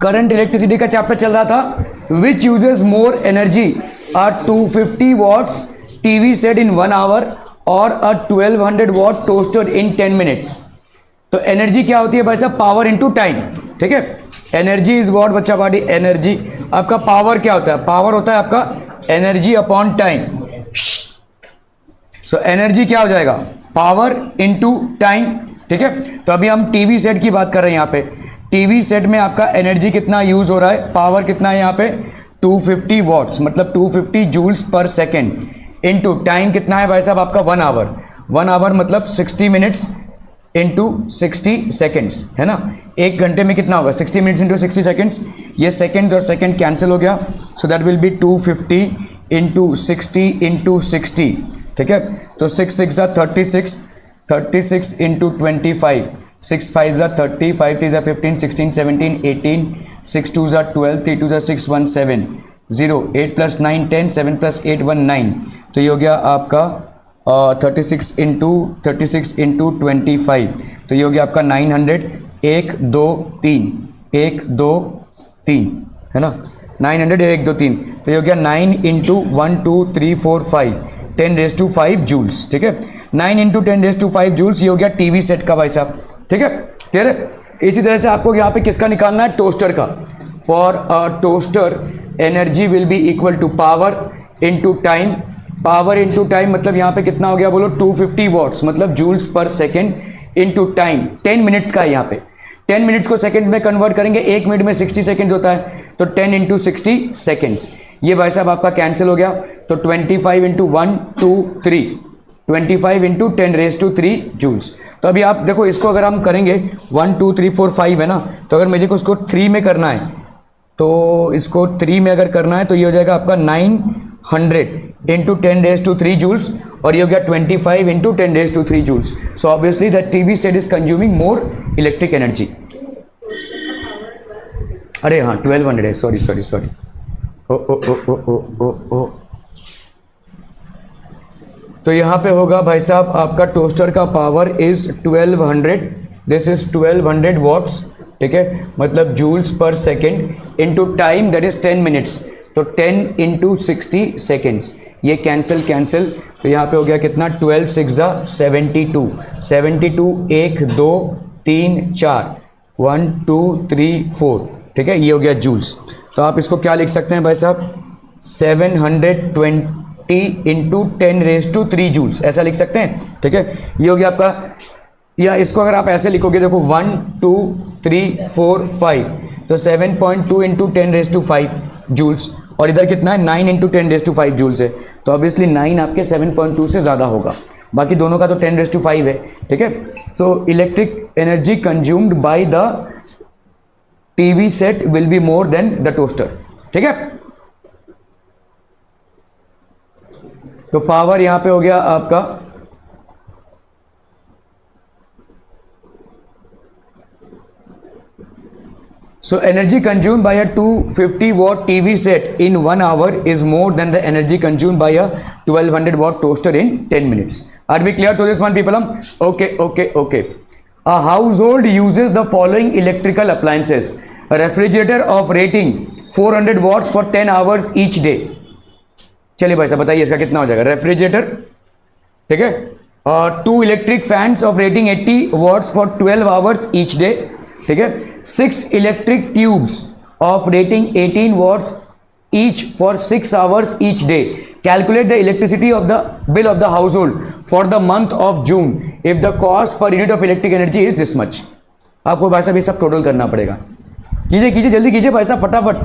Current electricity का chapter चल रहा था। Which uses more energy, a 250 watts TV set in 1 hour और a 1200 watt toaster in 10 minutes. तो एनर्जी क्या होती है भाई साहब, पावर इनटू टाइम, ठीक है। एनर्जी इज व्हाट बच्चा पार्टी, एनर्जी। आपका पावर क्या होता है, पावर होता है आपका energy upon time. So energy क्या हो जाएगा, पावर इनटू टाइम, ठीक है। तो अभी हम टीवी सेट की बात कर रहे हैं। यहाँ पे टीवी सेट में आपका एनर्जी कितना यूज हो रहा है, पावर कितना है यहाँ पे 250 वॉट्स, मतलब 250 joules per second into time कितना है भाई साहब आपका 1 आवर। 1 आवर मतलब 60 मिनट्स इंटू 60 सेकेंड्स, है ना। एक घंटे में कितना होगा 60 मिनट्स इंटू 60 सेकेंड्स, ये सेकेंड्स और सेकेंड कैंसिल हो गया। सो that will B 250 into 60 into 60, ठीक है। तो 6 6 जा 36, 36 इंटू 25, 6 5 जा 30, 5 3 जा 15, 16 17 18, 6 2 जा 12, 3 2 जा 6 1 7 0, 8 प्लस 9 10, 7 प्लस 8 1 9। तो ये हो गया आपका 36 इंटू 25, तो ये हो गया आपका 900। 1 2 3 1 2 3, है ना, 900 1 2 3, तो ये हो गया 9 इंटू 1 2 3 4 5 10 रेज टू 5 जूल्स, ठीक है। 9 इंटू 10 रेज टू 5 जूल्स, ये हो गया टीवी सेट का भाई साहब, ठीक है, क्लियर है। इसी तरह से आपको यहाँ पे किसका निकालना है, टोस्टर का। For a toaster energy will be equal to power into time. Power into time मतलब यहाँ पे कितना हो गया बोलो 250 वॉट्स, मतलब joules per second into time 10 minutes का है। यहाँ पे 10 मिनट्स को सेकंड्स में कन्वर्ट करेंगे, एक मिनट में 60 सेकंड्स होता है, तो 10 इंटू 60 सेकेंड्स। ये भाई साहब आपका कैंसिल हो गया, तो 25 into 1 2 3, 25 into 10 raise to 3 joules. तो अभी आप देखो इसको अगर हम करेंगे 1 2 3 4 5 है ना, तो अगर मुझे को उसको 3 में करना है, तो इसको 3 में अगर करना है तो ये हो जाएगा आपका 900 इंटू 10 रेज टू 3 जूल्स, और ये हो गया 25 into 10 raise to 3 joules. So obviously that TV set is consuming more electric energy. अरे हाँ 1200 है, सॉरी सॉरी सॉरी, ओ ओ ओ ओ ओ ओ ओ। तो यहाँ पे होगा भाई साहब आपका टोस्टर का power is 1200, this is 1200 watts, ठीक है, मतलब joules per second into time that is 10 minutes, तो 10 इंटू 60 सेकेंड्स, ये कैंसिल कैंसिल, तो यहाँ पे हो गया कितना 12 6 जा 72, 72 1 2 3 4 1 2 3 4, ठीक है, ये हो गया जूल्स। तो आप इसको क्या लिख सकते हैं भाई साहब 720 इंटू 10 रेज टू 3 जूल्स, ऐसा लिख सकते हैं, ठीक है। ये हो गया आपका, या इसको अगर आप ऐसे लिखोगे देखो 1 2 3 4 5, तो 7.2 इंटू 10 रेज टू 5 जूल्स, और इधर कितना है 9 इंटू 10 रेज टू 5 जूल्स है, तो ऑब्वियसली 9 आपके 7.2 से ज़्यादा होगा, बाकी दोनों का तो 10 रेज टू 5 है, ठीक है। So electric energy consumed by the TV set will be more than the toaster, ठीक है। तो पावर यहां पे हो गया आपका so energy consumed by a 250 watt TV set in 1 hour is more than the energy consumed by a 1200 watt toaster in 10 minutes. Are we clear to this one people? Okay. A household uses the following electrical appliances: a refrigerator of rating 400 watts for 10 hours each day. चलिए भाई साहब बताइए इसका कितना हो जाएगा। Refrigerator, ठीक है, और 2 electric fans of rating 80 watts for 12 hours each day, ठीक है। 6 electric tubes of rating 18 watts each for 6 hours each day. Calculate the electricity of the bill of the household for the month of June if the cost per unit of electric energy is this much. आपको भाई साहब ये सब total करना पड़ेगा। कीजिए जल्दी कीजिए भाई साहब फटाफट।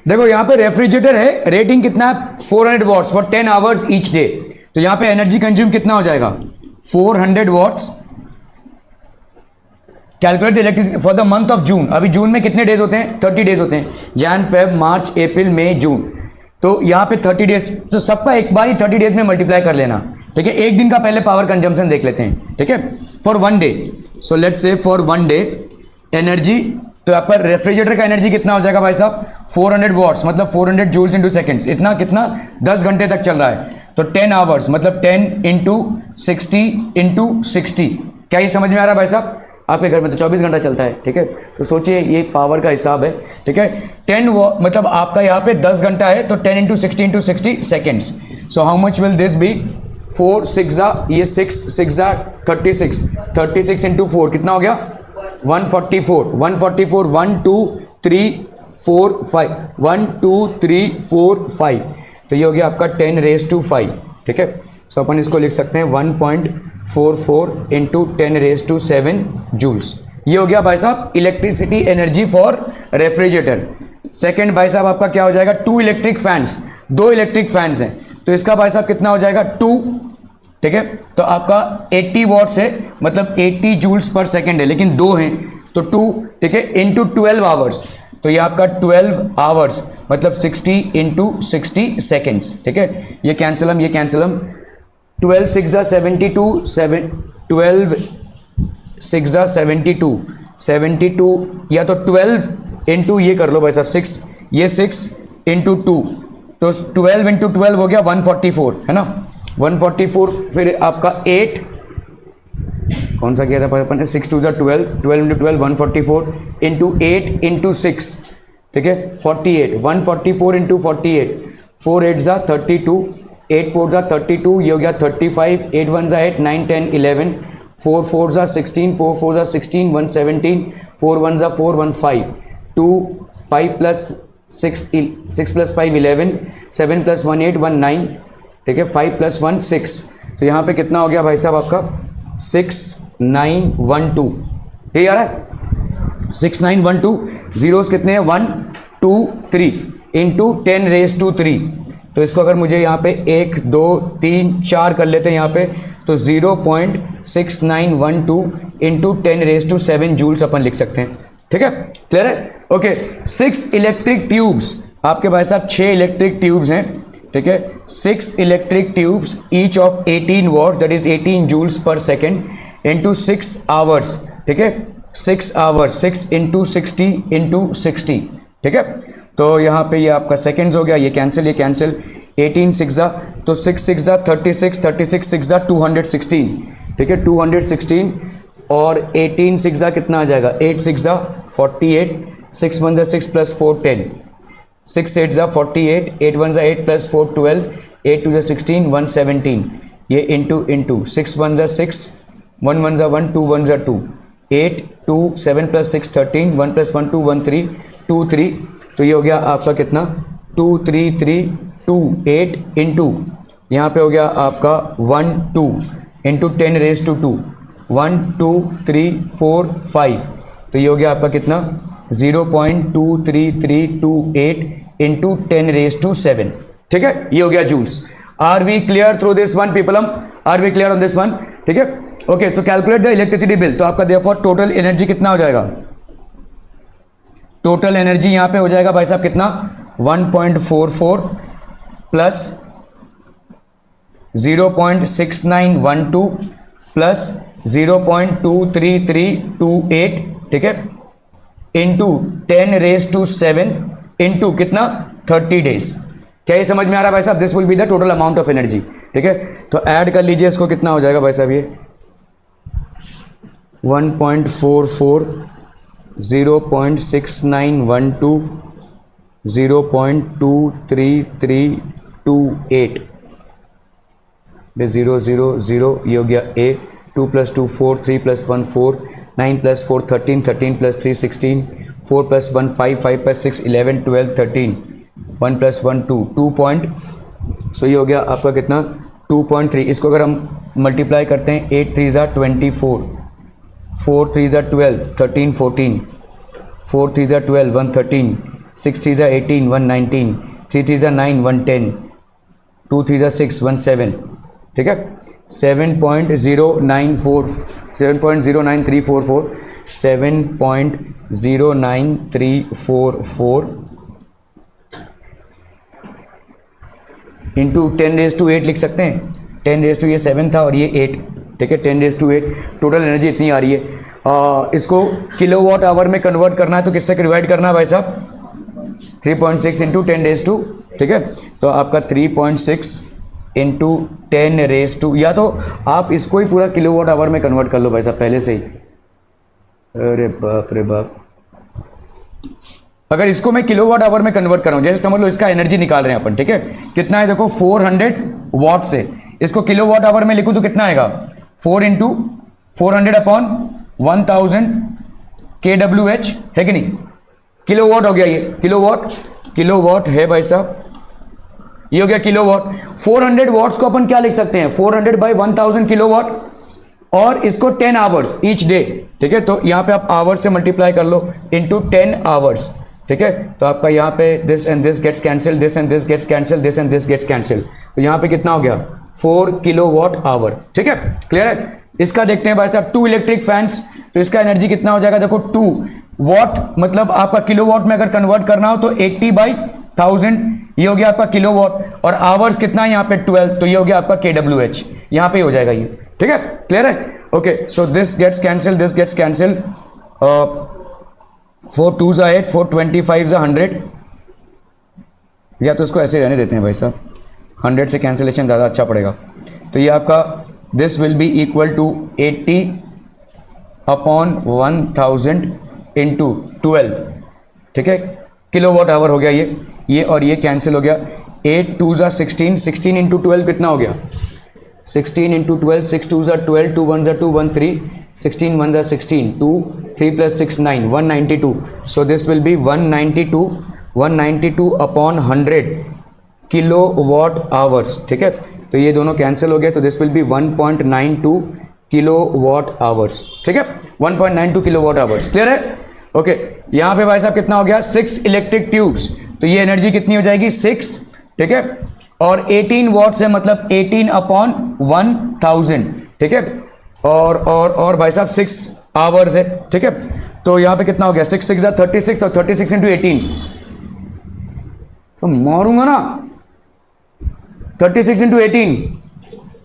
देखो यहाँ पे रेफ्रिजरेटर है, रेटिंग कितना है 400 watts for 10 hours each day. तो यहाँ पे एनर्जी कंज्यूम कितना हो जाएगा 400 watts. Calculate electricity for the month of June. अभी जून में कितने डेज होते हैं 30 डेज होते हैं, जैन फेब मार्च अप्रैल मई जून। तो यहाँ पे 30 डेज, तो सबका एक बार ही 30 डेज में मल्टीप्लाई कर लेना, ठीक है। एक दिन का पहले पावर कंजम्पशन देख लेते हैं, ठीक है, for 1 day. So let's say for 1 day energy, तो आपका रेफ्रिजरेटर का एनर्जी कितना हो जाएगा भाई साहब 400 वॉट्स, मतलब 400 जूल्स इंटू सेकेंड्स। इतना कितना 10 घंटे तक चल रहा है, तो 10 आवर्स मतलब 10 इंटू 60। क्या ये समझ में आ रहा है भाई साहब? आपके घर में तो 24 घंटा चलता है, ठीक है। तो सोचिए ये पावर का हिसाब है, ठीक है। 10 मतलब आपका यहाँ पे 10 घंटा है, तो 10 into 60 seconds. So how much will this be 4 6 ये 6 36 इंटू 4 कितना हो गया 144 1 2 3 4 5 1 2 3 4 5। तो ये हो गया आपका 10⁵, ठीक है। सो अपन इसको लिख सकते हैं 1.44 इंटू 10⁷ जूल्स। ये हो गया भाई साहब electricity energy for refrigerator. Second भाई साहब आपका क्या हो जाएगा 2 इलेक्ट्रिक फैंस, 2 इलेक्ट्रिक फैंस हैं, तो इसका भाई साहब कितना हो जाएगा 2, ठीक है। तो आपका 80 वॉट्स है, मतलब 80 जूल्स पर सेकेंड है, लेकिन 2 हैं तो 2, ठीक है, इंटू 12 आवर्स। तो ये आपका 12 आवर्स मतलब 60 इंटू 60 सेकेंड्स, ठीक है। ये कैंसिलम 12 6 72 12 6 72 या तो 12 इंटू ये कर लो भाई साहब 6, ये 6 इंटू 2, तो 12 इंटू 12 हो गया 144, है ना 144। फिर आपका 8 कौन सा किया था अपन ने 6 2 12 12 इंटू 12 144 इंटू 8 इंटू 6, ठीक है 48 144 इंटू 48 4 8 32 8 4 32, ये हो गया 35 8 1 8 9 10 11 4 4 16 4 4 16 117 4 1 4 1 5 2 5 प्लस 6 प्लस 5 11 7 प्लस 1 8 1 9, ठीक है 5 प्लस 1 6। तो यहाँ पे कितना हो गया भाई साहब आपका 6912, ये आ रहा है 6912। जीरोस कितने हैं 1 2 3 इंटू 10⁵। तो इसको अगर मुझे यहाँ पे 1 2 3 4 कर लेते हैं यहाँ पे, तो 0.6912 इंटू 10⁷ जूल्स अपन लिख सकते हैं, ठीक है, क्लियर है। ओके 6 इलेक्ट्रिक ट्यूब्स, आपके भाई साहब 6 इलेक्ट्रिक ट्यूब्स हैं, ठीक है 6 electric tubes each of 18 watts that is 18 joules per second into 6 hours, ठीक है 6 आवर्स 6 इंटू 60 इंटू 60, ठीक है। तो यहाँ पे ये आपका सेकेंड्स हो गया, ये कैंसिल 18 6 तो 6 6 36 36 6 216, ठीक है 216 और 18 6 कितना आ जाएगा 8 6 48 6 1 6 प्लस 4 10 6 8 48 8 1 8 प्लस 4 12 8 2 16 117, ये इंटू 6 1 6 1 1 1 2 1 2 8 2 7 प्लस 6 13 1 प्लस 1 2 1 3 2 3। तो ये हो गया आपका कितना 2 3 3 2 8 इंटू यहाँ पे हो गया आपका 1 2 इंटू 10⁵ 1 2 3 4 5। तो ये हो गया आपका कितना 0.23328 इंटू 10⁷, ठीक है, ये हो गया joules. Are we clear through this one people, are we clear on this one, ठीक है। Okay so calculate the electricity bill. तो आपका देयरफॉर टोटल एनर्जी कितना हो जाएगा, टोटल एनर्जी यहाँ पे हो जाएगा भाई साहब कितना 1.44 प्लस 0.6912 प्लस 0.23328, ठीक है, इंटू 10⁷ इंटू कितना 30 डेज। क्या ये समझ में आ रहा है भाई साहब? This will be the total amount of energy, ठीक है। तो ऐड कर लीजिए इसको, कितना हो जाएगा भाई साहब ये 1.44 0.6912 0.23328 0 0 0, ये हो गया ए 2 plus 2 4 3 plus 1 4 9 plus 4 13 13 plus 3 16 4 plus 1 5 5 plus 6 11 12 13 1 plus 1 2 2 point. So ये हो गया आपका कितना 2.3। इसको अगर हम मल्टीप्लाई करते हैं 8 3 24 4 3 12 13 14 4 3 12 113 6 3 18 119, 3 3 9 110, 2 3 6 17, ठीक है 7.09344 7.09344 इंटू 10⁸ लिख सकते हैं। 10⁸ ये 7 था और ये 8, ठीक है 10⁸ टोटल एनर्जी इतनी आ रही है। इसको किलोवाट आवर में कन्वर्ट करना है तो किससे डिवाइड करना है भाई साहब 3.6 इंटू 10⁸, ठीक है तो आपका 3.6 इंटू 10⁸, या तो आप इसको ही पूरा किलोवाट आवर में कन्वर्ट कर लो भाई साहब पहले से ही। अरे बाप रे बाप, अगर इसको मैं किलोवाट आवर में कन्वर्ट कर रहा हूं, जैसे समझ लो इसका एनर्जी निकाल रहे हैं अपन, ठीक है कितना है देखो 400 वाट से, इसको किलोवाट आवर में लिखूं तो कितना आएगा 4 इंटू 400 अपॉन 1000 kWh है कि नहीं, किलोवाट हो गया ये, किलोवाट है भाई साहब, ये हो गया किलोवाट। 400 वॉट्स को अपन क्या लिख सकते हैं 400 बाई 1000 किलोवाट, और इसको 10 आवर्स ईच डे, ठीक है तो यहां पे आप आवर्स से मल्टीप्लाई कर लो इंटू 10 आवर्स, ठीक है तो आपका यहाँ पे this and this gets cancel, this and this gets cancel, this and this gets cancel, तो यहाँ पे कितना हो गया 4 किलोवाट आवर, ठीक है क्लियर है। इसका देखते हैं भाई साहब 2 इलेक्ट्रिक फैंस, तो इसका एनर्जी कितना हो जाएगा देखो 2 वॉट, मतलब आपका किलोवाट में अगर कन्वर्ट करना हो तो 80/1000, ये हो गया आपका किलोवाट, और आवर्स कितना है यहाँ पे 12, तो ये हो गया आपका kWh, यहाँ पे हो जाएगा ये, ठीक है क्लियर है। Okay so this gets cancel, this gets cancel, 4 2s 8, 4 25s 100, या तो इसको ऐसे रहने देते हैं भाई साहब, 100 से कैंसिलेशन ज़्यादा अच्छा पड़ेगा, तो ये आपका this will be equal to 80/1000 into 12, ठीक है किलोवाट आवर हो गया ये और ये कैंसिल हो गया, 8 2s 16, 16 इंटू 12 कितना हो गया 16 into 12, 6 2s 12, 2 1s 2 1 3, 16 1s 16, 2 3 plus 6 9, 192, so this will be 192 upon 100 kilowatt hours, ठीक है तो ये दोनों कैंसिल हो गए, तो this will B 1.92 kilowatt hours, ठीक है 1.92 किलोवाट आवर्स, क्लियर है। ओके यहाँ पे भाई साहब कितना हो गया 6 इलेक्ट्रिक ट्यूब्स, तो ये एनर्जी कितनी हो जाएगी 6, ठीक है और 18 वॉट्स है, मतलब 18/1000, ठीक है और भाई साहब 6 आवर्स है, ठीक है तो यहाँ पे कितना हो गया 6 6 36, तो 36 इंटू 18, तो मारूंगा ना 36 इंटू 18,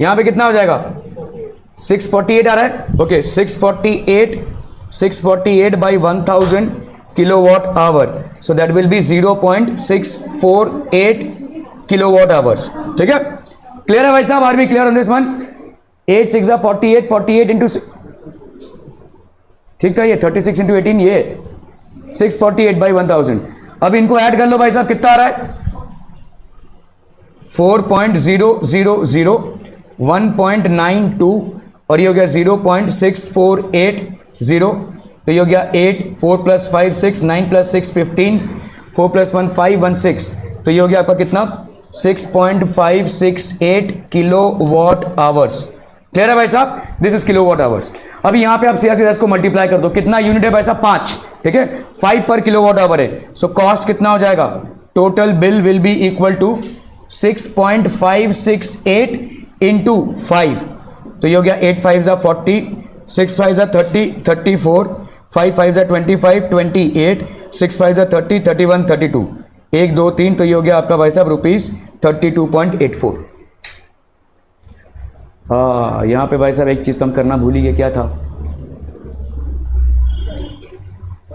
यहाँ पे कितना हो जाएगा 648 आ रहा है। Okay 648 by 1000 kilowatt hour, so that will be 0.648 kilowatt hours, ठीक है क्लियर है भाई साहब, are be clear on this one. 8 6 48 into, ठीक था ये 36 इंटू 18, ये 648 बाई 1000, अब इनको ऐड कर लो भाई साहब कितना आ रहा है 4.000 1.92 और ये हो गया 0.6480, तो ये हो गया 8 4 + 5 6 9 + 6 15 4 + 1 5 1 6, तो ये हो गया आपका कितना 6.568 किलोवाट आवर्स, क्लियर है भाई साहब, दिस इज किलोवाट आवर्स। अभी यहां पे आप सीधा इसको मल्टीप्लाई कर दो, कितना यूनिट है भाई साहब 5, ठीक है 5 पर किलोवाट आवर है, सो कॉस्ट कितना हो जाएगा, total bill will be equal to 6.568 into 5, तो ये हो गया 8 5 40, 6 5 30 34, 5 5 25 28, 6 5 30 31 32, 1 2 3, तो ये हो गया आपका भाई साहब ₹32.84। हाँ यहाँ पे भाई साहब एक चीज़ तो हम करना भूल ही गए, क्या था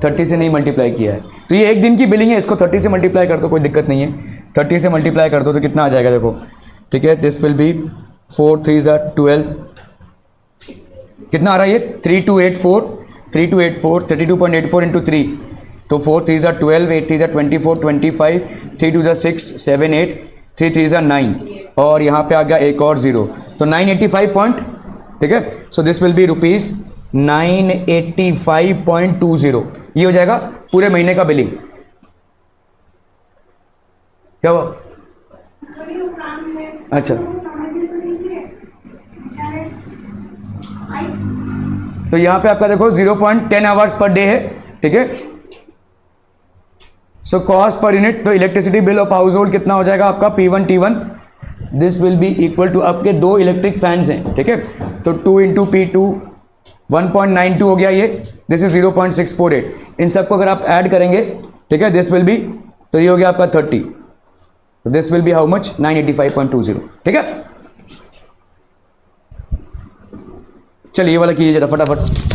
30 से नहीं मल्टीप्लाई किया है, तो ये एक दिन की बिलिंग है, इसको 30 से मल्टीप्लाई कर दो कोई दिक्कत नहीं है, 30 से मल्टीप्लाई कर दो तो कितना आ जाएगा देखो, ठीक है दिस विल बी 4 3 12, कितना आ रहा है ये 3284 32.84 इंटू 3, तो 4 3 12, 8 3 24 25, 3 2 6 7 8, 3 3 9, और यहाँ पे आ गया एक और 0, तो 985 पॉइंट, ठीक है सो दिस विल बी ₹985.20, ये हो जाएगा पूरे महीने का बिलिंग। क्या हुआ अच्छा, तो यहाँ पे आपका देखो 0.10 आवर्स पर डे है, ठीक है सो कॉस्ट पर यूनिट, तो electricity bill of household कितना हो जाएगा आपका P1 T1, this will be equal to, आपके दो इलेक्ट्रिक फैंस हैं, ठीक है, तो 2 इंटू P2 1.92 हो गया ये, दिस इज 0.648, इन सबको अगर आप ऐड करेंगे, ठीक है, दिस विल बी, तो ये हो गया आपका 30, तो this will B how much, 985.20, ठीक है। चलिए ये वाला कीजिए जरा फटाफट।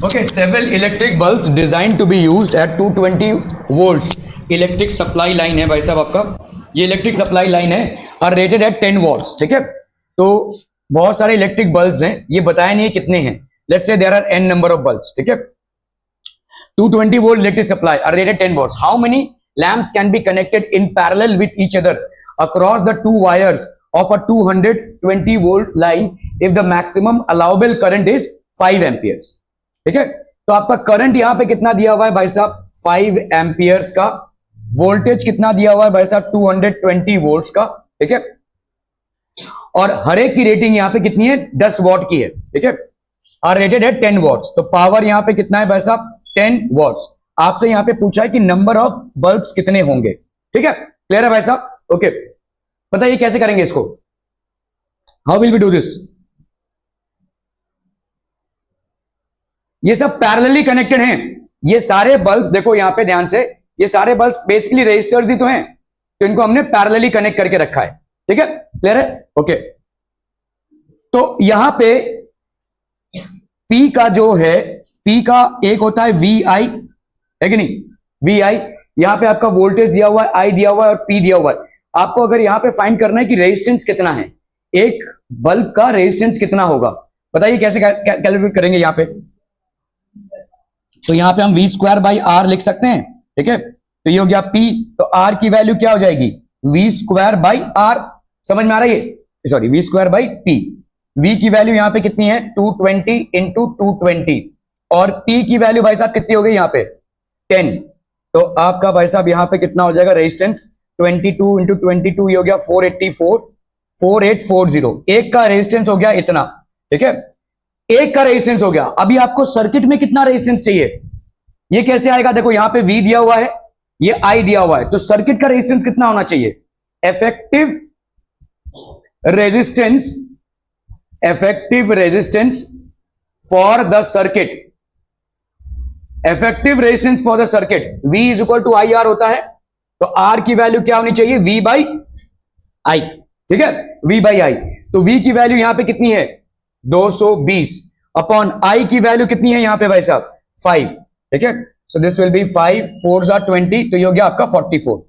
Okay, several electric bulbs designed to be used at 220 volts electric supply line है भाई साहब आपका, ये इलेक्ट्रिक सप्लाई लाइन है और रेटेड एट 10 वॉट्स, ठीक है। तो बहुत सारे इलेक्ट्रिक बल्ब्स हैं, ये बताया नहीं है कितने हैं, let's say there are n number of bulbs, ठीक है। 220 volt electric supply are rated 10 watts. How many lamps can be connected in parallel with each other across the two wires of a 220 volt line if the maximum allowable current is 5 amperes? ठीक है, तो आपका current यहां पे कितना दिया हुआ है भाई साहब 5 एम्पियर्स का, वोल्टेज कितना दिया हुआ है भाई साहब 220 वोल्ट्स का, ठीक है, और हर एक की रेटिंग यहां पे कितनी है 10 वॉट की है, ठीक है, और रेटेड है 10 वॉट्स। तो पावर यहां पे कितना है भाई साहब 10 वॉट्स। आपसे यहां पे पूछा है कि नंबर ऑफ बल्ब्स कितने होंगे, ठीक है, क्लियर है भाई साहब, ओके। बताइए कैसे करेंगे इसको, how will we do this. ये सब पैरेलली कनेक्टेड हैं, ये सारे बल्ब देखो यहां पे ध्यान से, ये सारे बल्ब बेसिकली रेजिस्टर्स ही तो हैं, तो इनको हमने पैरेलली कनेक्ट करके रखा है, ठीक है, क्लियर है, ओके। तो यहां पे P का जो है, P का एक होता है VI, है कि नहीं, VI, यहां पे आपका वोल्टेज दिया हुआ है, I दिया हुआ है और P दिया हुआ है। आपको अगर यहां पे फाइंड करना है कि रेजिस्टेंस कितना है, एक बल्ब का रेजिस्टेंस कितना होगा, बताइए कैसे कैलकुलेट करेंगे यहां पे। तो यहां पे हम V²/R लिख सकते हैं, ठीक है, तो ये हो गया P, तो R की वैल्यू क्या हो जाएगी V²/R, समझ में आ रहा है ये, सॉरी V²/P। V की वैल्यू यहां पे कितनी है 220 इंटू 220, और P की वैल्यू भाई साहब कितनी हो गई यहां पे 10, तो आपका भाई साहब यहां पे कितना हो जाएगा रेजिस्टेंस 22 इंटू 22, ये हो गया 4840, एक का रेजिस्टेंस हो गया इतना, ठीक है, एक का रेजिस्टेंस हो गया। अभी आपको सर्किट में कितना रेजिस्टेंस चाहिए, ये कैसे आएगा, देखो यहां पे V दिया हुआ है, ये I दिया हुआ है, तो सर्किट का रेजिस्टेंस कितना होना चाहिए, effective resistance for the circuit, effective resistance for the circuit V is equal to IR होता है, तो R की वैल्यू क्या होनी चाहिए V/I, ठीक है, V/I। तो V की वैल्यू यहां पे कितनी है 220 अपॉन I की वैल्यू कितनी है यहां पे भाई साहब 5, ठीक है, सो दिस विल बी 5 4 20, तो ये हो गया आपका 44।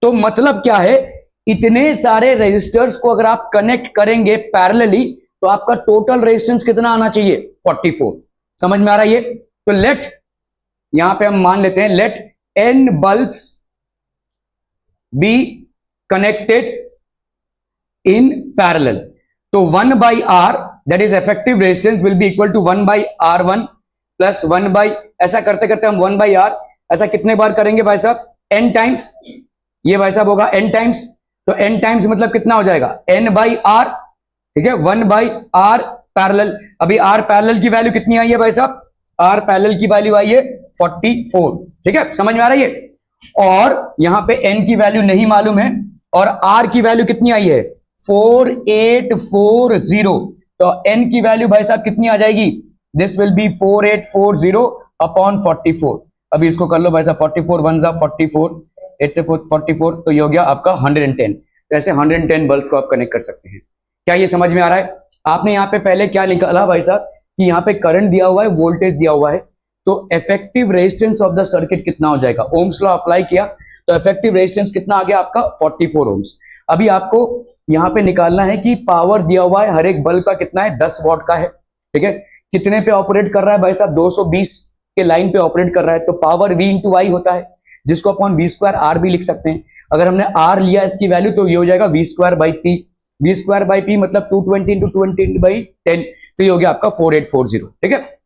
तो मतलब क्या है, इतने सारे रेजिस्टर्स को अगर आप कनेक्ट करेंगे पैरेलली, तो आपका टोटल रेजिस्टेंस कितना आना चाहिए 44, समझ में आ रहा है ये। तो लेट, यहां पे हम मान लेते हैं late n bulbs be connected in parallel, तो 1/R that is effective resistance will be equal to 1/R1 plus 1 ऐसा करते करते हम 1/R ऐसा कितने बार करेंगे भाई साहब n टाइम्स, ये भाई साहब होगा n टाइम्स, तो n टाइम्स मतलब कितना हो जाएगा n/R, ठीक है, 1/R पैरेलल। अभी R पैरेलल की वैल्यू कितनी आई है भाई साहब, R पैरेलल की वैल्यू आई है 44, ठीक है, समझ में आ रहा है ये। और यहां पे n की वैल्यू नहीं मालूम है, और R की वैल्यू कितनी आई है 4840, तो n की वैल्यू भाई साहब कितनी आ जाएगी, दिस विल बी 4840 अपॉन 44। अभी इसको कर लो भाई साहब, 44 1 जा 44, 8 से 44, तो ये हो गया आपका 110। तो ऐसे 110 बल्ब को आप कनेक्ट कर सकते हैं। क्या ये समझ में आ रहा है। आपने यहाँ पे पहले क्या निकाला भाई साहब कि यहाँ पे करंट दिया हुआ है, वोल्टेज दिया हुआ है, तो effective resistance of the circuit कितना हो जाएगा, ओम्स लॉ अप्लाई किया तो इफेक्टिव रेजिस्टेंस कितना आ गया आपका 44 ओम्स। अभी आपको यहाँ पे निकालना है कि पावर दिया हुआ है हर एक बल्ब का कितना है 10 वॉट का है, ठीक है, कितने पे ऑपरेट कर रहा है भाई साहब 220 के लाइन पे ऑपरेट कर रहा है, तो पावर V इंटू I होता है, जिसको अपन V²R भी लिख सकते हैं। अगर हमने R लिया इसकी वैल्यू तो ये हो जाएगा V²/P, V²/P मतलब 220 इंटू 20/10, तो ये हो गया आपका 4840, ठीक है,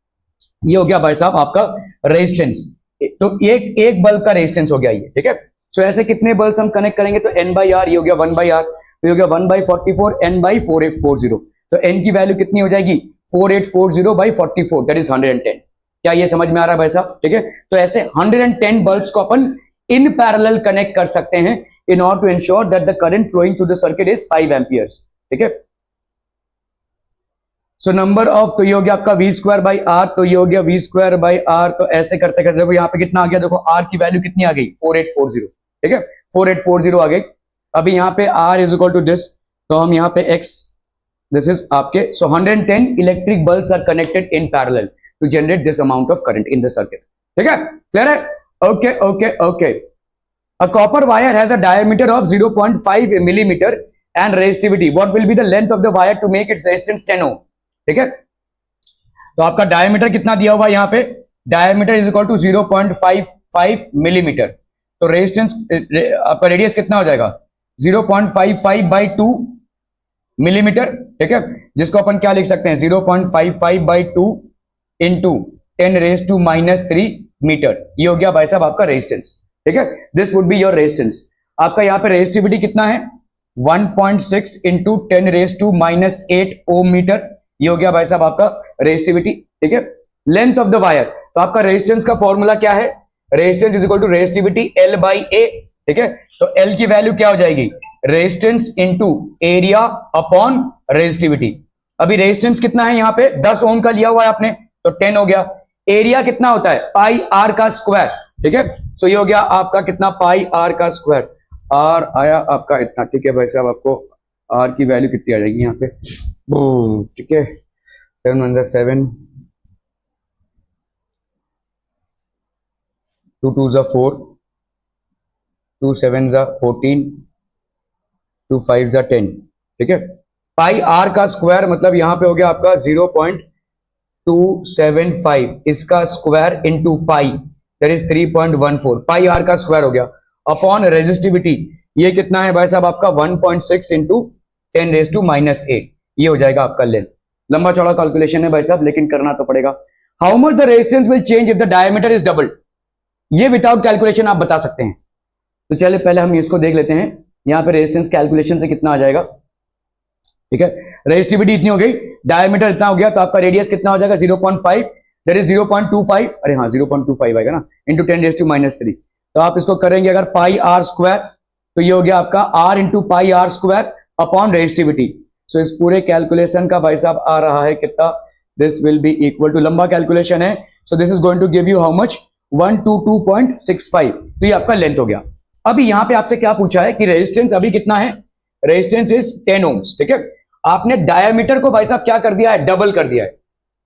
ये हो गया भाई साहब आपका रेजिस्टेंस। तो एक बल्ब का रेजिस्टेंस हो गया ये, ठीक है। सो ऐसे कितने बल्ब हम कनेक्ट करेंगे, तो n/R, ये हो गया 1/R, तो ये हो गया 1/44 n/4840, तो n की वैल्यू कितनी हो जाएगी 4840/44, दैट इज 110। क्या ये समझ में आ रहा है भाई साहब, ठीक है। तो ऐसे 110 बल्ब्स को अपन इन पैरेलल कनेक्ट कर सकते हैं in order to ensure that the current flowing through the circuit is 5 amperes, ठीक है। सो नंबर ऑफ, तो ये हो गया आपका V²/R, तो ये हो गया V²/R, तो ऐसे करते करते देखो यहाँ पे कितना आ गया, देखो R की वैल्यू कितनी आ गई 4840, ठीक है, 4840 आ गई। अभी यहाँ पे R is equal to this, तो हम यहाँ पे X, दिस इज आपके, so 110 electric bulbs are connected in parallel to generate this amount of current in the circuit, ठीक है, क्लियर है, okay okay okay. A copper wire has a diameter of 0.5 millimeter and resistivity. What will be the length of the wire to make its resistance 10 ohm? ठीक है, तो आपका diameter कितना दिया हुआ है यहाँ पे, diameter is equal to 0.55 millimetre, तो रेजिस्टेंस आपका रेडियस कितना हो जाएगा 0.55/2 मिलीमीटर, ठीक है, जिसको अपन क्या लिख सकते हैं 0.55/2 इंटू 10⁻³ मीटर। ये हो गया भाई साहब आपका रेजिस्टेंस, ठीक है। This would be your resistance. आपका यहाँ पे रेजिस्टिविटी कितना है, 1.6 इंटू 10⁻⁸ ओम मीटर। ये हो गया भाई साहब आपका रेजिस्टिविटी, ठीक है। लेंथ ऑफ द वायर, तो आपका रेजिस्टेंस का फॉर्मूला क्या है, resistance is equal to resistivity L by A, ठीक है। तो L की वैल्यू क्या हो जाएगी, resistance into area upon resistivity. अभी रेजिस्टेंस कितना है यहाँ पे, 10 ओम का लिया हुआ है आपने, तो 10 हो गया। एरिया कितना होता है, पाई आर का स्क्वायर, ठीक है। सो ये हो गया आपका कितना, पाई आर का स्क्वायर। आर आया आपका इतना, ठीक है भाई साहब। आपको आर की वैल्यू कितनी आ जाएगी यहाँ पे, ठीक है, 7 2 2 जा 4, 2 7 जा 14, 2 5 जा 10, ठीक है। पाई आर का स्क्वायर मतलब यहां पे हो गया आपका 0.275, इसका square into pi, that is 3.14, pi R का स्क्वायर हो गया, अपॉन रेजिस्टिविटी, ये कितना है भाई साहब आपका 1.6 इंटू 10⁻⁻8, ये हो जाएगा आपका लेंथ। लंबा चौड़ा कैलकुलेशन है भाई साहब, लेकिन करना तो पड़ेगा। How much the resistance will change if the diameter is double, ये विदाउट कैलकुलेशन आप बता सकते हैं। तो चलिए पहले हम इसको देख लेते हैं, यहां पे रेजिस्टेंस कैलकुलेशन से कितना आ जाएगा, ठीक है। रेजिस्टिविटी इतनी हो गई, डायमीटर इतना हो गया, तो आपका रेडियस कितना हो जाएगा 0.5, दैट इज 0.25, अरे हाँ 0.25 आएगा ना, इंटू 10⁻⁻3। तो आप इसको करेंगे अगर पाई आर स्क्वायर, तो ये हो गया आपका R into pi R square upon resistivity. So इस पूरे कैलकुलेशन का भाई साहब आ रहा है कितना, this will be equal to, लंबा कैलकुलेशन है, so this is going to give you how much, 122.65। तो ये आपका लेंथ हो गया। अभी यहां पे आपसे क्या पूछा है कि रेजिस्टेंस अभी कितना है, रेजिस्टेंस इज 10 ओम्स, ठीक है। आपने डायमीटर को भाई साहब क्या कर दिया है, डबल कर दिया है।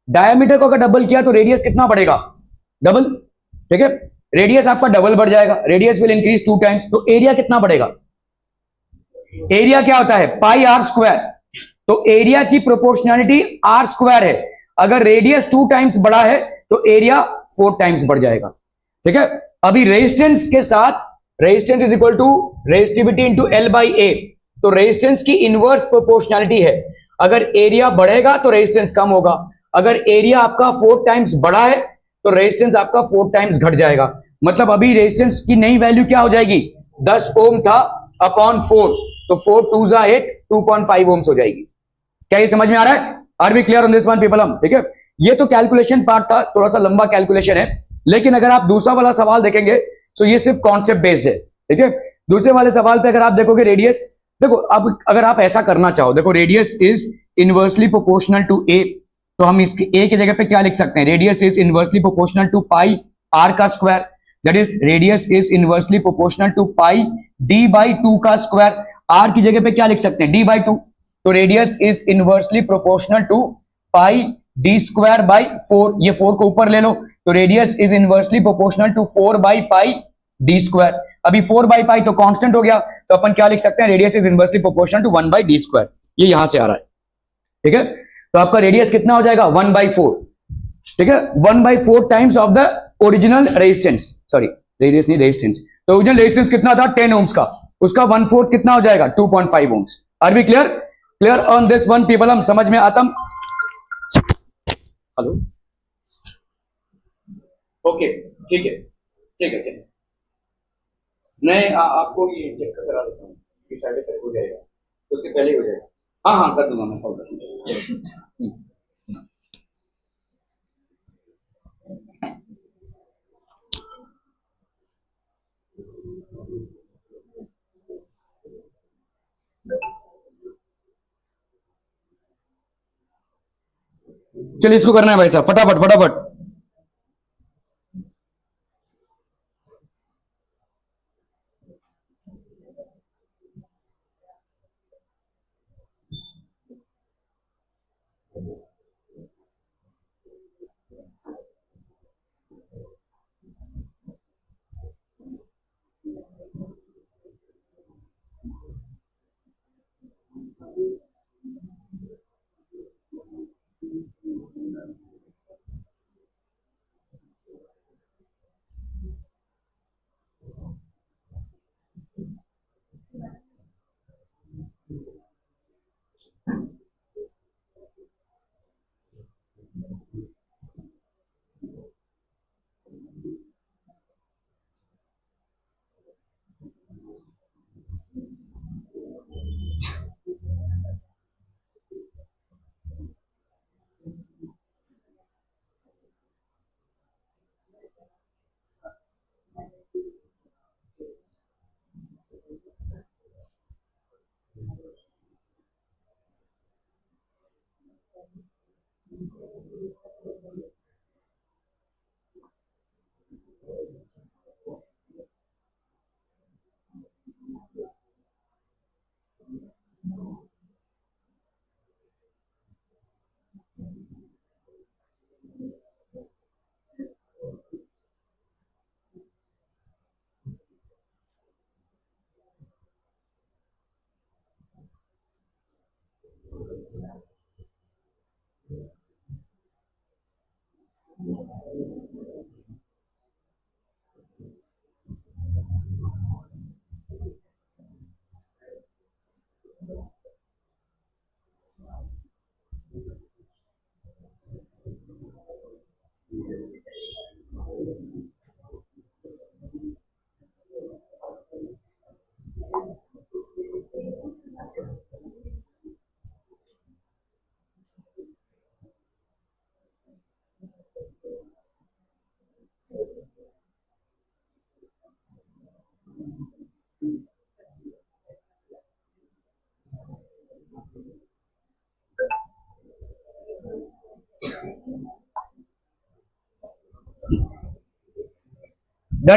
डायमीटर को अगर डबल किया तो रेडियस कितना बढ़ेगा, डबल, ठीक है। रेडियस आपका डबल बढ़ जाएगा, रेडियस विल इंक्रीज 2 टाइम्स, तो एरिया कितना बढ़ेगा, एरिया क्या होता है, पाई आर स्क्वायर। तो एरिया की प्रोपोर्शनैलिटी आर स्क्वायर है, अगर रेडियस 2 टाइम्स बढ़ा है तो एरिया 4 टाइम्स बढ़ जाएगा, ठीक है। अभी रेजिस्टेंस के साथ, resistance is equal to resistivity into L by A, तो रेजिस्टेंस की इनवर्स प्रोपोर्शनैलिटी है, अगर एरिया बढ़ेगा तो रेजिस्टेंस कम होगा, अगर एरिया आपका 4 टाइम्स बढ़ा है तो रेजिस्टेंस आपका 4 टाइम्स घट जाएगा। मतलब अभी रेजिस्टेंस की नई वैल्यू क्या हो जाएगी, 10 ओम था अपॉन 4, तो 4 2 जा 8, 2.5 ओम्स हो जाएगी। क्या ये समझ में आ रहा है, are we clear on this one people हम, ठीक है। ये तो कैलकुलेशन पार्ट था, थोड़ा सा लंबा कैलकुलेशन है, लेकिन अगर आप दूसरा वाला सवाल देखेंगे तो ये सिर्फ कॉन्सेप्ट बेस्ड है, ठीक है। दूसरे वाले सवाल पे अगर आप देखोगे रेडियस, देखो अब अगर आप ऐसा करना चाहो, देखो radius is inversely proportional to A, तो हम इसके ए की जगह पे क्या लिख सकते हैं, radius is inversely proportional to pi R का square, that is radius is inversely proportional to pi D by 2 का स्क्वायर। आर की जगह पे क्या लिख सकते हैं, डी बाई 2, तो radius is inversely proportional to pi D square by 4, ये 4 को ऊपर ले लो, तो radius is inversely proportional to 4 by pi D square. अभी 4 बाई पाई तो कांस्टेंट हो गया, तो अपन क्या लिख सकते हैं, radius is inversely proportional to 1 by D square, ये यहां से आ रहा है, ठीक है। तो आपका रेडियस कितना हो जाएगा, 1/4, ठीक है, 1/4 times of the original resistance, sorry radius नहीं रेजिस्टेंस, तो ओरिजिनल रेजिस्टेंस कितना था 10 ओम्स का, उसका 1/4 कितना हो जाएगा 2.5 ohms. Are we clear, clear on this one people, हम समझ में आता, हेलो, ओके, ठीक है, ठीक है, ठीक है। नहीं आपको ये चेक करा देता हूँ कि साढ़े तक हो जाएगा, तो उसके पहले ही हो जाएगा, हाँ हाँ कर दूंगा मैं, कॉल कर दूंगा। चलिए इसको करना है भाई साहब, फटाफट फटाफट।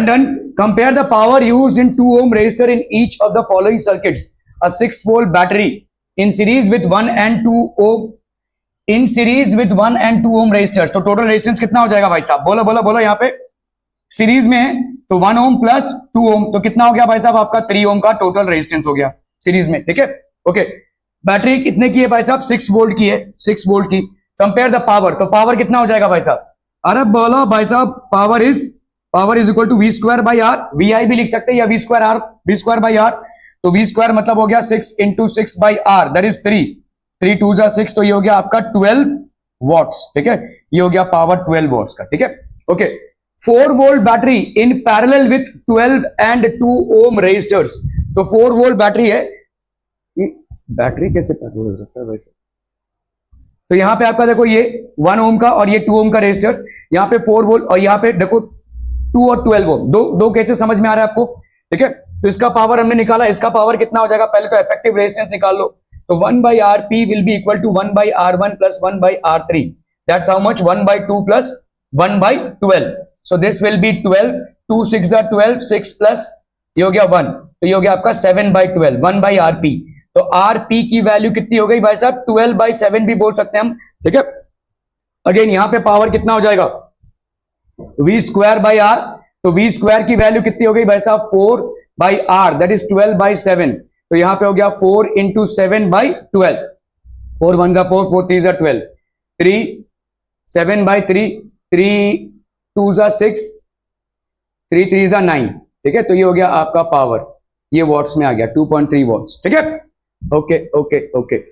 Done. Compare the power used in 2 ohm resistor in each of the following circuits. A 6-volt battery in series with 1 and 2 ohm. In series with 1 and 2 ohm resistors. तो टोटल रेजिस्टेंस कितना हो जाएगा भाई साहब? बोलो बोलो बोलो. यहाँ पे सीरीज में है तो 1 ओम प्लस 2 ओम, तो कितना हो गया भाई साहब? आपका 3 ओम का टोटल रेजिस्टेंस हो गया सीरीज में. ठीक है, ओके. बैटरी कितने की है भाई साहब? 6 वोल्ट की है, 6 वोल्ट की. कंपेयर द पावर, तो पावर कितना हो जाएगा भाई साहब? अरे बोलो भाई साहब, power is equal to V square by R. V I भी लिख सकते हैं या वी स्क्वायर बाई आर. तो वी स्क्वायर मतलब हो गया 6 into 6 by R, that is 3. 3 2 जा 6, तो ये हो गया आपका 12 वॉट्स. ठीक है, ये हो गया पावर 12 वॉट्स का. ठीक है, okay. 4 volt battery in parallel with 12 and 2 ohm resistors. तो 4 वोल्ट बैटरी है. बैटरी कैसे पैरेलल हो सकता है वैसे? तो यहां पे आपका देखो ये 1 ओम का और ये 2 ओम का रेजिस्टर, यहां पे 4 वोल्ट और यहां पे देखो 2 और 12 ओम. दो कैसे समझ में आ रहा है आपको? ठीक है, तो इसका पावर हमने निकाला. इसका पावर कितना हो जाएगा? पहले तो इफेक्टिव रेजिस्टेंस निकाल लो. तो 1 by Rp will be equal to 1 by R1 plus 1 by R3. That's how much? 1 by 2 plus 1 by 12. So this will be 12. 2 6 are 12. 6 plus ये हो गया 1. तो ये हो गया आपका 7 by 12. 1 by Rp. तो Rp की वैल्यू कितनी हो गई भाई साहब? 12 by 7 भी बोल सकते हैं हम. ठीक है, अगेन यहां पे पावर कितना हो जाएगा? V square by R. तो V square की वैल्यू कितनी हो गई भाई साहब? 4 by R. That is 12 by 7. तो यहां पे हो गया 4 इंटू 7 बाई 12. 4 1 जा 4, 4 3 जा 12, 3 7 बाई 3, 3 2 जा 6, 3 3 जा 9. ठीक है, तो ये हो गया आपका पावर. ये वॉट्स में आ गया 2.3 वॉट्स. ठीक है, okay okay okay.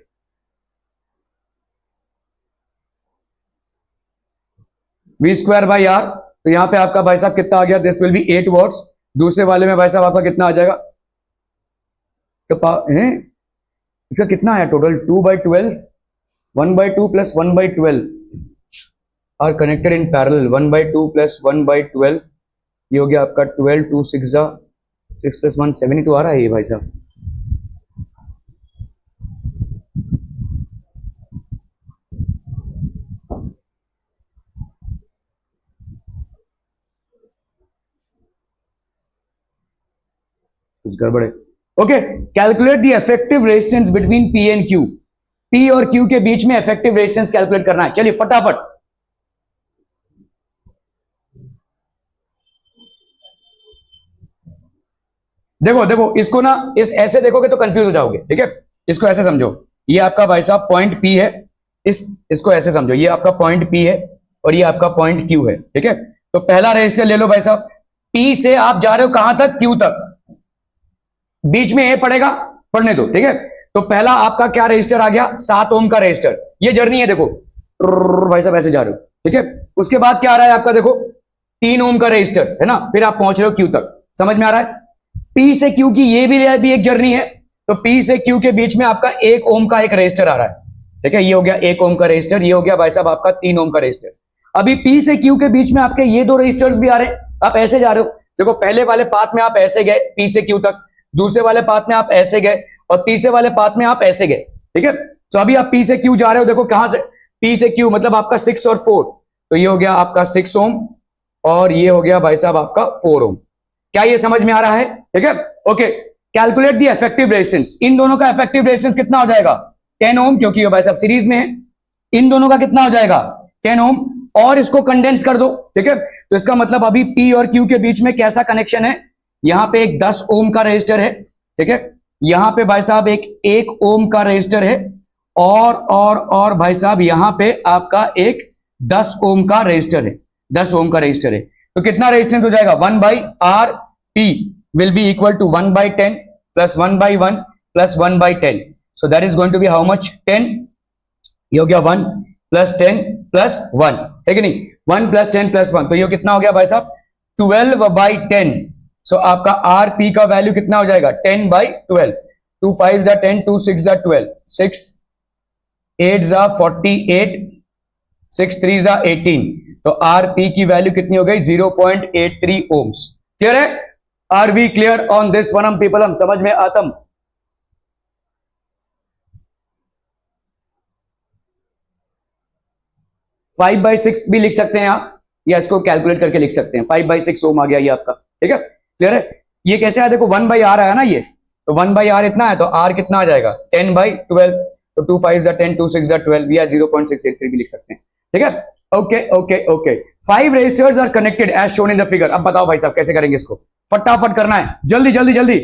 V square by R, तो यहां पे आपका भाई साहब कितना आ गया? This will be 8 watts. दूसरे वाले में भाई साहब आपका कितना आ जाएगा? तो इसका कितना है total? 2 by 12, 1 by 2 plus 1 by 12 are connected in parallel. 1 by 2 plus 1 by 12, ये हो गया आपका 12. 2 6 जा 6 plus 1 7 ही तो आ रहा है ये भाई साहब. कुछ गड़बड़ है. Okay, calculate the effective resistance between P and Q. P और क्यू के बीच में इफेक्टिव रेजिस्टेंस कैलकुलेट करना है. चलिए फटाफट. देखो देखो इसको ना, इस ऐसे देखोगे तो कंफ्यूज हो जाओगे. ठीक है, इसको ऐसे समझो. ये आपका भाई साहब पॉइंट पी है. इसको ऐसे समझो, ये आपका पॉइंट पी है और ये आपका पॉइंट क्यू है. ठीक है, तो पहला रेजिस्टर ले लो भाई साहब. पी से आप जा रहे हो कहां तक? क्यू तक. बीच में ए पड़ेगा, पढ़ने दो. ठीक है, तो पहला आपका क्या रेजिस्टर आ गया? 7 ओम का रेजिस्टर. ये जर्नी है देखो भाई साहब, ऐसे जा रहे हो. ठीक है, उसके बाद क्या आ रहा है आपका? देखो 3 ओम का रेजिस्टर है ना, फिर आप पहुंच रहे हो क्यू तक. समझ में आ रहा है? पी से क्यू की ये भी एक जर्नी है. तो पी से क्यू के बीच में आपका 1 ओम का एक रेजिस्टर आ रहा है. ठीक है, ये हो गया 1 ओम का रेजिस्टर. ये हो गया भाई साहब आपका 3 ओम का रेजिस्टर. अभी पी से क्यू के बीच में आपके ये 2 रेजिस्टर्स भी आ रहे हैं. आप ऐसे जा रहे हो. देखो पहले वाले पाथ में आप ऐसे गए पी से क्यू तक, दूसरे वाले पाथ में आप ऐसे गए और तीसरे वाले पाथ में आप ऐसे गए. ठीक है, तो अभी आप पी से क्यू जा रहे हो. देखो कहां से? P से Q मतलब आपका 6 और 4, तो ये हो गया आपका 6 ओम और ये हो गया भाई साहब आपका 4 ओम। क्या ये समझ में आ रहा है? ठीक है, okay. Calculate the effective resistance, इन दोनों का इफेक्टिव रेजिस्टेंस कितना हो जाएगा? 10 ओम, क्योंकि ये भाई साहब सीरीज में है। इन दोनों का कितना हो जाएगा? 10 ओम, और इसको कंडेंस कर दो। ठीक है, तो इसका मतलब अभी P और Q के बीच में कैसा कनेक्शन है? यहां पे एक 10 ओम का रेजिस्टर है, ठीक है, यहां पे भाई साहब एक 1 ओम का रेजिस्टर है, और भाई साहब यहां पे आपका एक 10 ओम का रेजिस्टर है, 10 ओम का रेजिस्टर है। तो कितना रेजिस्टेंस हो जाएगा? 1 by R P will be equal to 1 by 10 plus 1 by 1 plus 1 by 10। So that is going to be how much? 10। ये हो गया 1 प्लस 10 प्लस 1, है कि नहीं? 1 प्लस 10 प्लस 1, तो ये कितना हो गया भाई साहब? 12 बाई 10। सो आपका आर पी का वैल्यू कितना हो जाएगा? 10 बाई 12। 2 5 जा 10, 2 6 जा 12, 6 8 जा 48, 6 3 जा 18। तो आर पी की वैल्यू कितनी हो गई? 0.83 ओम्स। क्लियर है? Are we clear on this one? हम पीपल, हम समझ में आतम? 5/6 भी लिख सकते हैं आप, या इसको कैलकुलेट करके लिख सकते हैं। 5/6 ओम आ गया ये आपका। ठीक है, क्लियर है? ये कैसे आया? देखो 1 बाई आर आया ना ये, तो 1 बाई आर इतना है, तो आर कितना आ जाएगा? 10 बाई 12। तो 2 5 जा 10, 2 6 जा 12, या 0.683 भी लिख सकते हैं। ठीक है, okay okay okay. 5 resistors are connected as shown in the figure. अब बताओ भाई साहब कैसे करेंगे इसको? फटाफट करना है, जल्दी जल्दी जल्दी।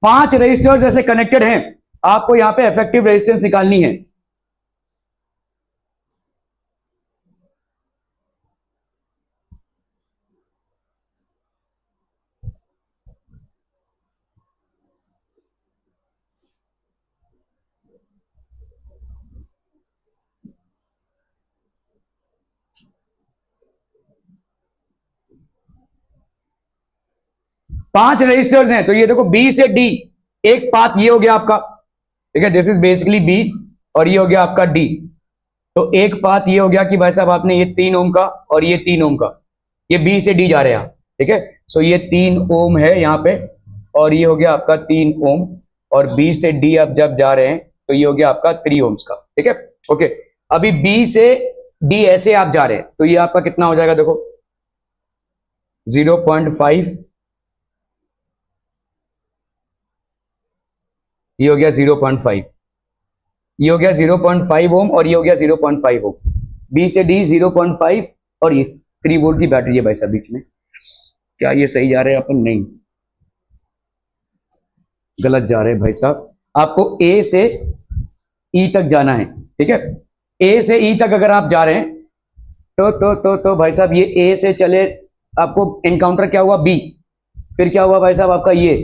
5 रेजिस्टर्स ऐसे कनेक्टेड हैं, आपको यहां पे इफेक्टिव रेजिस्टेंस निकालनी है। पांच रजिस्टर्स हैं, तो ये देखो बी से डी, एक पाथ ये हो गया आपका, ठीक है, दिस इज बेसिकली बी, और ये हो गया आपका डी। तो एक पाथ ये हो गया कि भाई साहब आपने ये 3 ओम का और ये 3 ओम का, ये बी से डी जा रहे हैं, ठीक है। सो ये 3 ओम है यहाँ पे, और ये हो गया आपका 3 ओम, और बी से डी आप जब जा रहे हैं तो ये हो गया आपका 3 ओम्स का, ठीक है, ओके। अभी बी से डी ऐसे आप जा रहे हैं, तो ये आपका कितना हो जाएगा? देखो 0.5, ये हो गया 0.5, ये हो गया 0.5 ओम, और ये हो गया 0.5 ओम। बी से डी 0.5, और ये 3 वोल्ट की बैटरी है भाई साहब बीच में। क्या ये सही जा रहे हैं अपन? नहीं, गलत जा रहे हैं भाई साहब। आपको ए से ई तक जाना है, ठीक है। ए से ई तक अगर आप जा रहे हैं तो भाई साहब ये ए से चले, आपको एनकाउंटर क्या हुआ? बी, फिर क्या हुआ भाई साहब आपका? ये,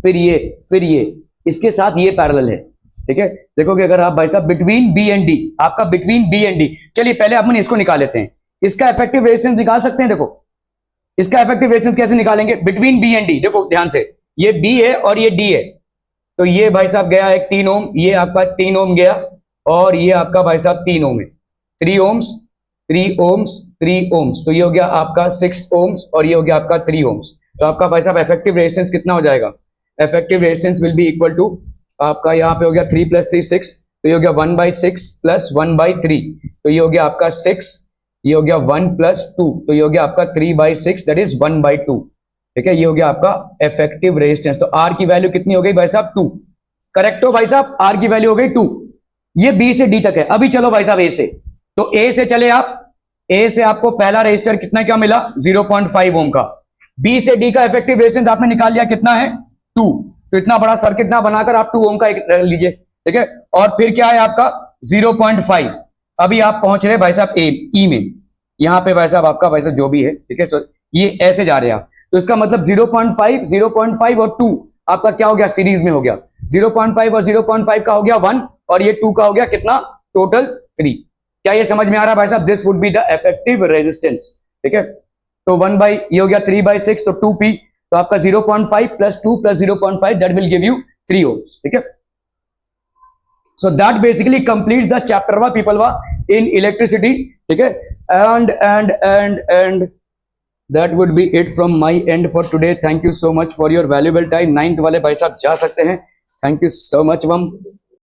फिर ये, फिर ये, इसके साथ ये पैरेलल है, ठीक है। देखोगे अगर आप भाई साहब बिटवीन बी एंड डी, आपका बिटवीन बी एंड डी, चलिए पहले अपन इसको निकाल लेते हैं। इसका इफेक्टिव रेजिस्टेंस निकाल सकते हैं। देखो इसका इफेक्टिव रेजिस्टेंस कैसे निकालेंगे? बिटवीन बी एंड डी, देखो ध्यान से, ये बी है और ये डी है, तो ये भाई साहब गया एक 3 ओम, ये आपका 3 ओम गया, और ये आपका भाई साहब 3 ओम है, 3 ओम्स 3 ओम्स 3 ओम्स, तो ये हो गया आपका 6 ओम्स, और ये हो गया आपका 3 ओम्स। तो आपका भाई साहब इफेक्टिव रेजिस्टेंस कितना हो जाएगा? Effective resistance will be equal to, आपका यहाँ पे हो गया 3 + 3 6, तो ये हो गया 1/6 प्लस 1/3, तो ये हो गया आपका 6, ये हो गया 1 + 2, तो ये हो गया आपका 3/6, दैट इज 1/2, ठीक है। ये हो गया आपका इफेक्टिव रेजिस्टेंस। तो आर की वैल्यू कितनी हो गई भाई साहब? 2। करेक्ट हो भाई साहब? आर की वैल्यू हो गई 2। ये बी से डी तक है। अभी चलो भाई साहब ए से, तो ए से चले आप, ए से आपको पहला रेजिस्टर कितना क्या मिला? 0.5 ओम का। बी से डी का इफेक्टिव रेजिस्टेंस आपने निकाल लिया, कितना है? 2। तो इतना बड़ा सर्किट ना बनाकर आप 2 ओम का एक लीजिए, ठीक है। और फिर क्या है आपका? 0.5। अभी आप पहुंच रहे भाई साहब ए ई में, यहां पे भाई साहब आपका भाई साहब जो भी है, ठीक है। सो ये ऐसे जा रहे हैं आप, तो इसका मतलब 0.5 0.5 और 2 आपका क्या हो गया? सीरीज में हो गया। 0.5 और 0.5 का हो गया 1, और ये 2 का हो गया कितना? टोटल 3। क्या ये समझ में आ रहा है भाई साहब? This would be the effective resistance, ठीक है। तो 1 बाई, ये हो गया 3/6, तो 2p, तो आपका 0.5 + 2 + 0.5, that will give you 3 ohms, ठीक है। So that basically completes the chapter वा पीपल वा इन इलेक्ट्रिसिटी, ठीक है। And that would be it from my end for today. Thank you so much for your valuable time. 9th वाले भाई साहब जा सकते हैं. Thank you so much, Vam.